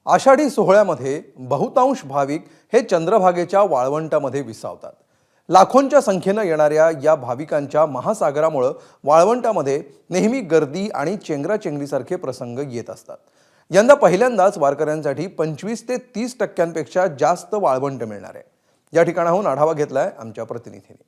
आषाढी सोहळ्यामध्ये बहुतांश भाविक हे चंद्रभागेच्या वाळवंटामध्ये विसावतात। लाखोंच्या संख्येने येणाऱ्या या भाविकांच्या महासागरामुळे वाळवंटामध्ये नेहमी गर्दी आणि चेंगराचेंगरीसारखे प्रसंग येत असतात। यंदा पहिल्यांदाच वारकऱ्यांसाठी 25 ते 30% जास्त वाळवंट मिळणार आहे। या ठिकाणाहून आढावा घेतलाय आमच्या प्रतिनिधींनी।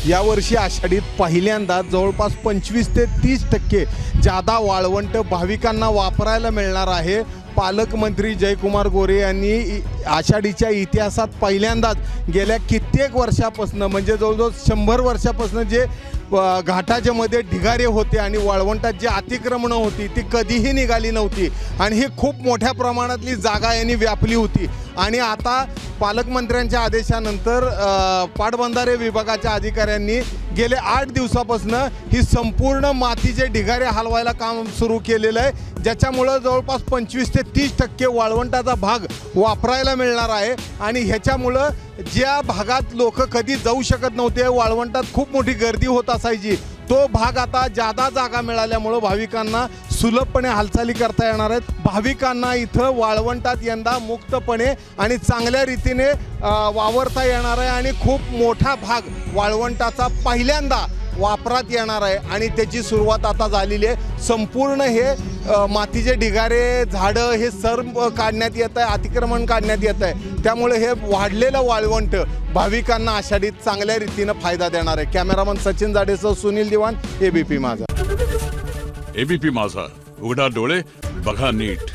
यावर्षी आषाढीत पहिल्यांदा जवळपास 25 ते 30% जादा वाळवंट भाविकांना वापरायला मिळणार आहे। पालकमंत्री जयकुमार गोरे यांनी आषाढीच्या इतिहासात पहिल्यांदाच गेल्या कित्येक वर्षापासून म्हणजे जवळजवळ 100 वर्षापासून जे घाटाच्या मध्ये ढिगारे होते आणि वाळवंटात जी अतिक्रमणं होती ती कधीही निघाली नव्हती आणि ही खूप मोठ्या प्रमाणातली जागा यांनी व्यापली होती। आणि आता पालकमंत्र्यांच्या आदेशानंतर पाटबंधारे विभागाच्या अधिकाऱ्यांनी गेले 8 दिवसापासून ही संपूर्ण मातीचे ढिगारे हलवायला काम सुरू केलेलं आहे, ज्याच्यामुळे जवळपास 25 ते 30% वाळवंटाचा भाग वापरायला मिळणार आहे। आणि ह्याच्यामुळे ज्या भागात लोक कधी जाऊ शकत नव्हते, वाळवंटात खूप मोठी गर्दी होत असायची, तो भाग आता जादा जागा मिळाल्यामुळे भाविकांना सुलभपणे हालचाली करता येणार आहेत। भाविकांना इथं वाळवंटात यंदा मुक्तपणे आणि चांगल्या रीतीने वावरता येणार आहे आणि खूप मोठा भाग वाळवंटाचा पहिल्यांदा वापरात येणार आहे आणि त्याची सुरुवात आता झालेली आहे। संपूर्ण हे मातीचे ढिगारे झाडं हे सर्व काढण्यात येत आहे, अतिक्रमण काढण्यात येत आहे, त्यामुळे हे वाढलेलं वाळवंट भाविकांना आषाढीत चांगल्या रीतीनं फायदा देणार आहे। कॅमेरामन सचिन जाडेसह सुनील दिवान, एबीपी माझा। एबीपी माझा, उघडा डोळे बघा नीट।